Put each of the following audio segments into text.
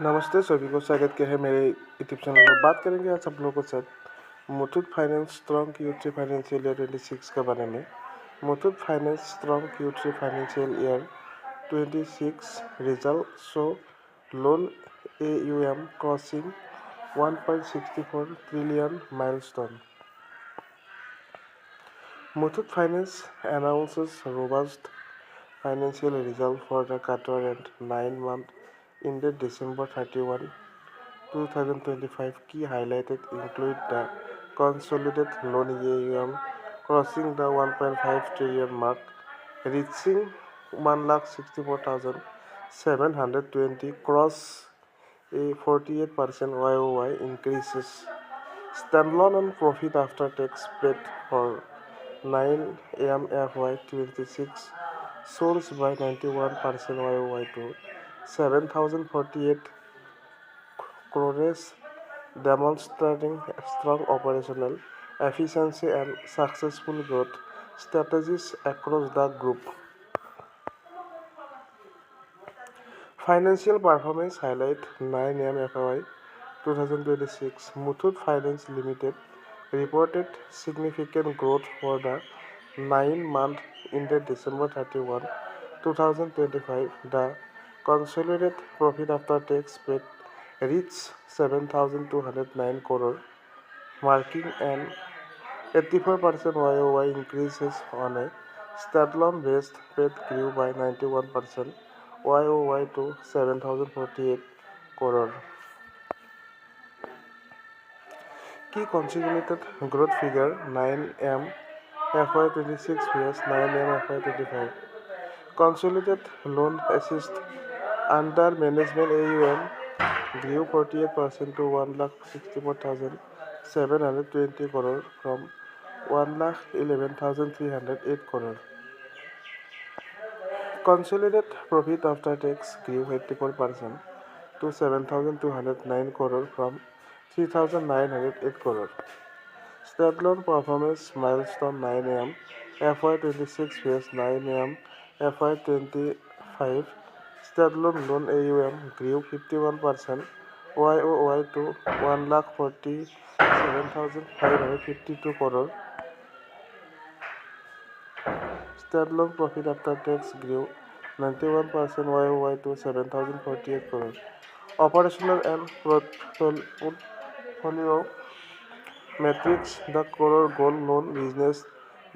नमस्ते सभी को, स्वागत है मेरे यूट्यूब चैनल पर। बात करेंगे आज आप लोगों के साथ Muthoot finance strong Q3 financial year 26 के बारे में। Muthoot finance strong Q3 financial year 26 result show loan AUM crossing 1.64 trillion milestone. Muthoot Finance announces robust financial result for the quarter and 9-month ended December 31, 2025. Key highlighted include the consolidated loan AUM crossing the 1.5 trillion mark, reaching 1,64,720 crores, a 48% YoY increases. Standalone and profit after tax paid for 9M FY26 soars by 91% YoY to 7,048 crores, demonstrating strong operational efficiency and successful growth strategies across the group. Financial performance highlight 9M FY 2026. Muthoot Finance Limited reported significant growth for the 9-month ended December 31, 2025. The consolidated profit after tax paid reached 7,209 crore, marking an 84% YoY increases on a standalone based paid grew by 91% YoY to 7,048 crore. Key consolidated growth figure 9M FY26 vs 9M FY25. Consolidated loan assist under management AUM grew 48% to 1,64,720 crore from 1,11,308 crore. Consolidated profit after tax grew 84% to 7,209 crore from 3,908 crore. Standalone performance milestone 9M FY26 vs 9M FY25. Standalone loan AUM grew 51% YoY to 1,47,552 crore. Standalone profit after tax grew 91% YoY to 7,048 crore. Operational and portfolio metrics. The core gold loan business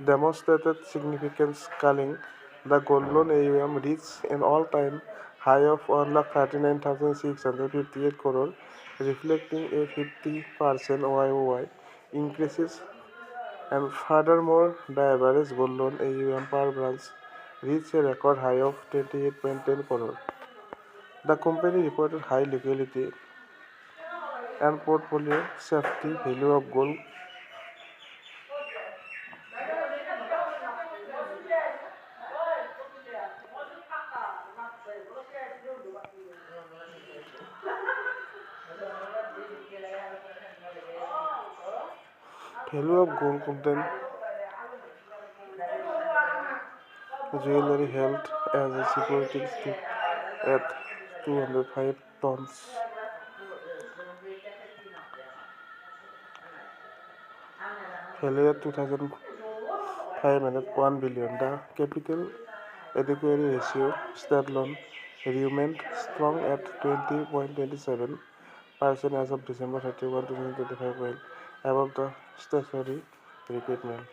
demonstrated significant scaling. The gold loan AUM reached an all-time high of 1,39,658 crore, reflecting a 50% YoY increases. And furthermore, the average gold loan AUM per branch reached a record high of 28.10 crore. The company reported high liquidity and portfolio safety value of gold content jewelry held as a security stood at 205 tons. Value at 2,501 billion. The capital adequacy ratio standalone remained strong at 20.27% as of December 31, 2025, while above the statutory requirement.